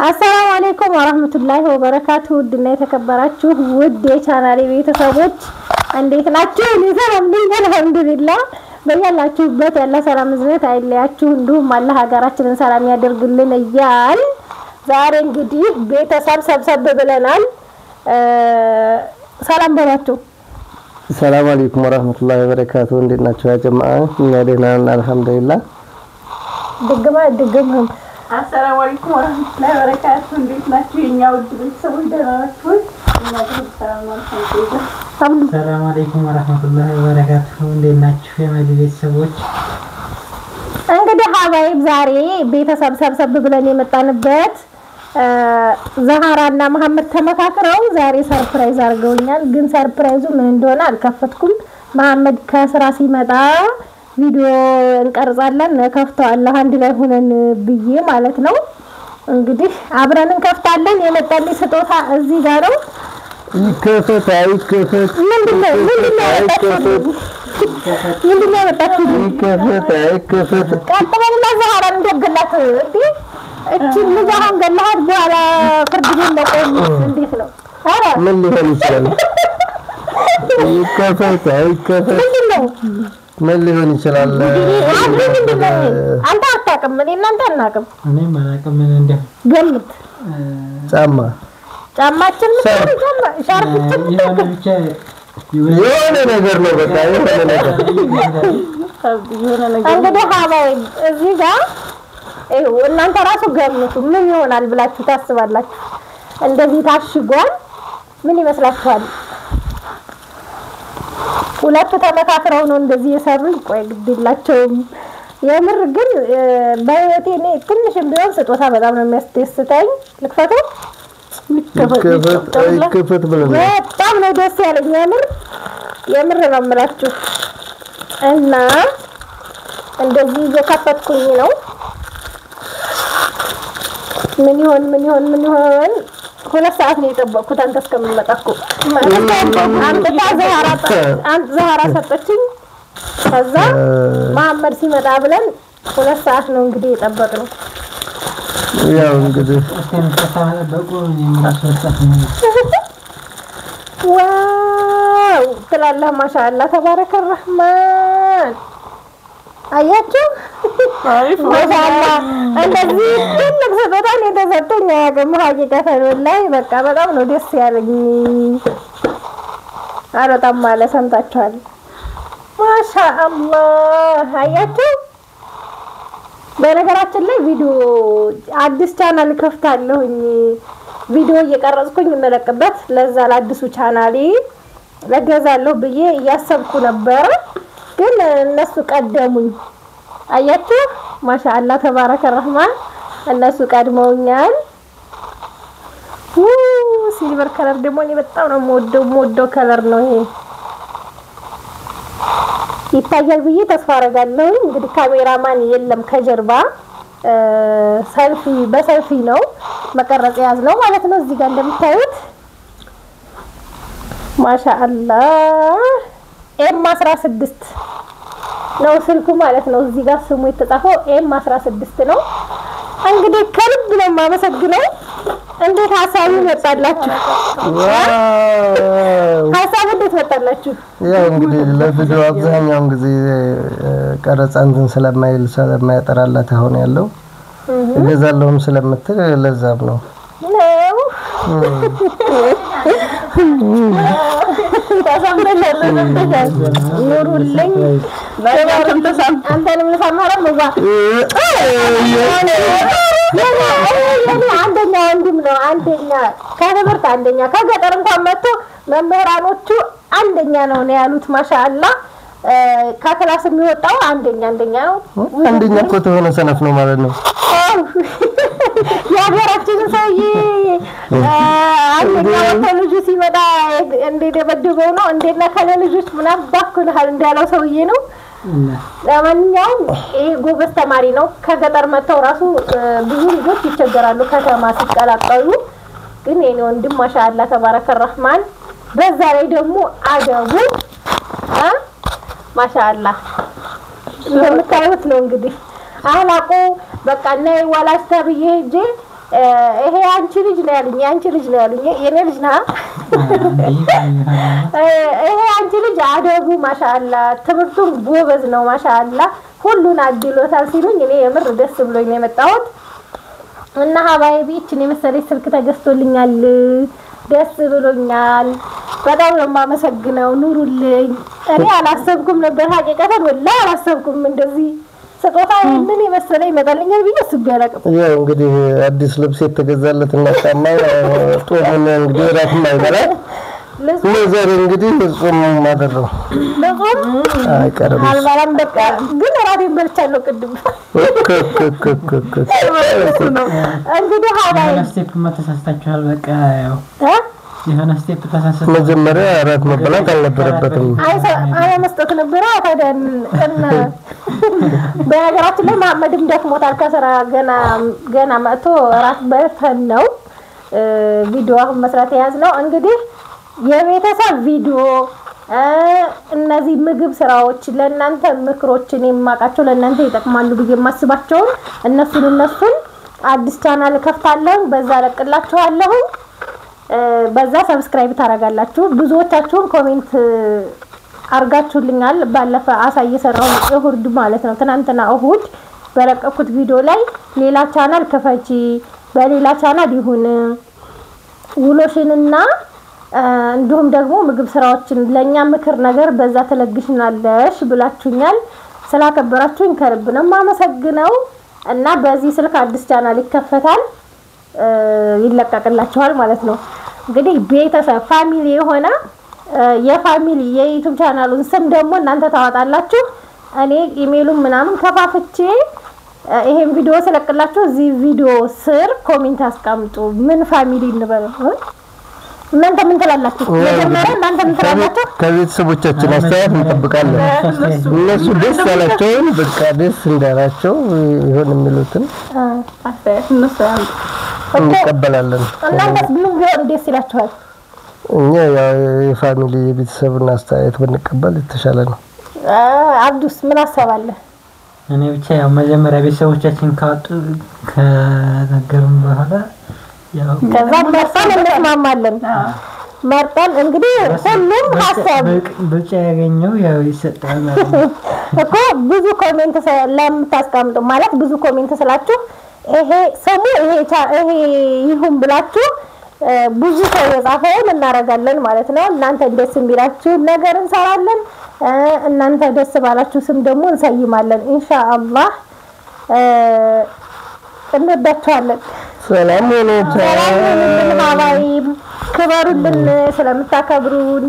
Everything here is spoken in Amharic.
አሰላሙ አለይኩም ወራህመቱላሂ ወበረካቱ ድና የተከበራችሁ ውድ የቻናሌ ቤተሰቦች እንዴት ናችሁ? እኔ ሰላም ነኝ አልሐምዱሊላህ። በያላችሁበት ያለ ሰላም ዝነት አይለያችሁ፣ እንዲሁም አላህ ሀገራችንን ሰላም ያደርግልን እያል ዛሬ እንግዲህ ቤተሰብ ሰብሰብ ብለናል። ሰላም በላችሁ። ሰላም አለይኩም ወራህመቱላሂ ወበረካቱ እንዴት ናችሁ ያ ጀማዓ? እኛ ደህና ነን አልሐምዱሊላህ። ድግማ አሰላሙ አለይኩም ወራህመቱላሂ ወበረካቱ እንዴት ናችሁ የኛ ውድ ቤተሰቦች? ደህና ናችሁ? እኛ ጋር ሰላም ነው አልሐምዱሊላህ። ሰላም አለይኩም ወራህመቱላሂ ወበረካቱ እንዴት ናችሁ የማዲ ቤተሰቦች? እንግዲህ ሀባይብ ዛሬ ቤተሰብ ሰብሰብ ብለን የመጣንበት ዛሃራና መሐመድ ተመካክረው ዛሬ ሰርፕራይዝ አድርገውኛል። ግን ሰርፕራይዙ ምን እንደሆነ አልከፈትኩም። መሐመድ ከስራ ሲመጣ ቪዲዮ እንቀርጻለን ከፍተዋለሁ አንድ ላይ ሆነን ብዬ ማለት ነው። እንግዲህ አብረን እንከፍታለን። የመጣልኝ ስጦታ እዚህ ጋር ነው። ይከፈት አይከፈት ምንድነው የመጣችው? ይከፈት አይከፈት ቀጥበልና ዛሃራ እንደገላት እንዴ እቺ ልጅአን ገላት በኋላ ፍርድ ቤት ለቆም እንዴት ነው? አረ ምን ሊሆን ይችላል? ይከፈት አይከፈት ምንድነው? ምን ሊሆን ይችላል? አንተ አታውቅም፣ እኔ እናንተ አናውቅም። እኔም አላውቅም ምን እንደው ገምት። ጫማችን ጫማችን ሻርፕችን የሆነ ብቻ የሆነ ነገር ነው። በቃ የሆነ ነገር እንግዲህ ሀባይ እዚህ ጋር እናንተ ራሱ ገምቱ ምን ይሆናል ብላችሁ ታስባላችሁ? እንደዚህ ታሽጓል። ምን ይመስላችኋል? ሁለቱ ተመካክረው ነው እንደዚህ የሰሩኝ። ቆይ ግድላቸውም የምር ግን በህይወቴ እኔ ትንሽም ቢሆን ስጦታ በጣም ነው የሚያስደስተኝ። ልክፈቱ ይከፈት ብለን በጣም ነው ደስ ያለኝ። የምር ነው የምላችሁ እና እንደዚህ እየከፈትኩኝ ነው። ምን ይሆን ሁለት ሰዓት ነው የጠበቅኩት አንተ እስከምመጣ እኮ አንተ ዛሃራ ሰጠችኝ። ከዛ መሐመድ ሲመጣ ብለን ሁለት ሰዓት ነው እንግዲህ የጠበቅነው። ያው እንግዲህ ተሳተበቁ የሚራስወጣት ነው። ዋው ትላለህ። ማሻአላህ ተባረከ ረህማን። አያችሁ ማሻአላህ እንደዚህ ትልቅ ስጦታ ነው የተሰጠኝ። ያገሙ ሀቂቀተን ወላሂ በቃ በጣም ነው ደስ ያለኝ። አረጣም ማለት ሰምታችኋል። ማሻአላህ አያችሁ። በነገራችን ላይ ቪዲዮ አዲስ ቻናል ከፍታለሁኝ። ቪዲዮ እየቀረጽኩኝ መለቅበት ለዛ ለአዲሱ ቻናሌ ለገዛለሁ ብዬ እያሰብኩ ነበር። ግን እነሱ ቀደሙኝ። አያችሁ ማሻአላህ ተባረከ ረህማን እነሱ ቀድመውኛል። ሲልቨር ከለር ደግሞ እኔ በጣም ነው የምወደው ከለር ነው ይሄ። ይታያል ብዬ ተስፋ አደርጋለሁ። እንግዲህ ካሜራማን የለም ከጀርባ በሰልፊ ነው መቀረጽ ያዝነው ማለት ነው። እዚህ ጋር እንደምታዩት ማሻአላህ M16 ነው ስልኩ ማለት ነው። እዚህ ጋር ስሙ የተጻፈው M16 ነው። እንግዲህ ከልብ ነው የማመሰግነው። እንዴት ሀሳቡ መጣላችሁ? ሀሳቡ እንዴት መጣላችሁ? ያው እንግዲህ ለቪዲዮ አብዛኛውን ጊዜ ቀረጻ እንትን ስለማያጠራላት አሁን ያለው እገዛለሁም ስለምትል ለዛም ነው። ኑሩልኝ አንተንም ልሰማረው ነው። አንደኛ ወንድም ነው። አንደኛ ከትምህርት አንደኛ ከገጠር እንኳን መጥቶ መምህራኖቹ አንደኛ ነው ያሉት። ማሻአላህ ከክላስ የሚወጣው አንደኛ ነው። አንደኛ እኮ ተሆነ ሰነፍ ነው ማለት ነው። የሀገራችን ሰውዬ አንደኛ ልጁ ሲመጣ እንደደበደበው ነው እንደና ከለ ልጆች ምናምን ባክልሃል እንዳለው ሰውዬ ነው። ለማንኛውም ይሄ ጎበዝ ተማሪ ነው። ከገጠር መተው ራሱ ብዙ ልጆች ይቸገራሉ ከተማ ሲቀላቀሉ። ግን የኔ ወንድም ማሻአላህ ተባረከ ረህማን በዛ ላይ ደግሞ አደቡ ማሻአላህ ለምታዩት ነው እንግዲህ አላቆ በቃ ነይ ወላጅ ተብዬ ሄጄ ይሄ አንቺ ልጅ ነው ያሉኝ አንቺ ልጅ ነው ያሉኝ የኔ ልጅ ነው ይሄ አንቺ ልጅ አደቡ ማሻአላ ትምህርቱን ጎበዝ ነው ማሻአላ ሁሉን አድሎታል ሲሉኝ እኔ የምር ደስ ብሎኝ ነው የመጣሁት እና ሀባይቢ እቺ የመሰለኝ ስልክ ተገዝቶልኛል ደስ ብሎኛል በጣም ነው የማመሰግነው ኑሩልኝ እኔ አላሰብኩም ነበር ሀቂቀተን ወላሂ አላሰብኩም እንደዚህ ስጦታ ምን የመሰለ ይመጣልኛል ብዬ አስቤያለሁ ያው እንግዲህ አዲስ ልብስ የተገዛለትና ጫማ ጦሙን እንግዲህ ራስ ማይበራ ለዘር እንግዲህ ጾም ማደረው ለጾም አይቀርም አልባላም በቃ ግን ራሴን በልቻለሁ ቅድም እንግዲህ ሀባይ ስቴፕ ተሳስታችኋል በቃ ያው የሆነ ስቴፕ ተሳስታችሁ መጀመሪያ አራት መበላት አልነበረበትም አይ መስጠት ነበር ታዲያ እና በነገራችን ላይ መሐመድም ደክሞታል ከስራ ገና መጥቶ ራስ በልተን ነው ቪዲዮ አሁን መስራት ያዝነው እንግዲህ የቤተሰብ ቪዲዮ እነዚህ ምግብ ስራዎች ለእናንተ ምክሮችን የማቃቸው ለእናንተ ይጠቅማሉ ብዬ የማስባቸው እነሱን አዲስ ቻናል ከፍታለሁ በዛ ለቅላችኋለሁ በዛ ሰብስክራይብ ታረጋላችሁ ብዙዎቻችሁን ኮሜንት አርጋችሁልኛል ባለፈ አሳይ ሰራው እሁድ ማለት ነው ትናንትና እሁድ በለቀኩት ቪዲዮ ላይ ሌላ ቻናል ከፈቺ በሌላ ቻናል ይሁን ውሎሽንና እንዲሁም ደግሞ ምግብ ስራዎችን ለኛ ምክር ነገር በዛ ተለግሽናለሽ ብላችሁኛል ስላከበራችሁኝ ከልብ ነው ማመሰግነው እና በዚህ ስልክ አዲስ ቻናል ይከፈታል ይለቀቅላችኋል ማለት ነው እንግዲህ ቤተሰብ ፋሚሊ የሆነ የፋሚሊ የዩቲዩብ ቻናሉን ስም ደግሞ እናንተ ታዋጣላችሁ እኔ ኢሜሉን ምናምን ከፋፍቼ ይሄን ቪዲዮ ስለቅላችሁ እዚህ ቪዲዮ ስር ኮሜንት አስቀምጡ ምን ፋሚሊ እንበል እናንተ ምን ትላላችሁ መጀመሪያ እናንተ ምን ትላላችሁ ከቤተሰቦቻችን አስተያየት እንጠብቃለን እነሱ ደስ ያላቸው በቃ ደስ እንዳላቸው ይሁን የሚሉትን አስተያየት እነሱ እንቀበላለን እናንተስ ምን ቢሆን ደስ ይላችኋል እኛ የፋሚሊ የቤተሰብና አስተያየት ብንቀበል የተሻለ ነው አብዱስ ምን አሰባለህ እኔ ብቻ ያው መጀመሪያ ቤተሰቦቻችን ካወጡ ከነገሩን በኋላ ያው ከዛ መርጠን እንስማማለን መርጠን እንግዲህ ሁሉም ሀሳብ ብቻ ያገኘው ያው ይሰጣል እኮ ብዙ ኮሜንት ለምታስቀምጡ ማለት ብዙ ኮሜንት ስላችሁ ይሄ ሰሙ ይሄ ይሁን ብላችሁ ብዙ ሰው የጻፈውን እናረጋለን ማለት ነው እናንተ ደስ የሚላችሁ ነገር እንሰራለን እናንተ ደስ ባላችሁ ስም ደግሞ እንሰይማለን ኢንሻአላህ እንወዳችኋለን ሰላም ሁኑ ክበሩልን ስለምታከብሩን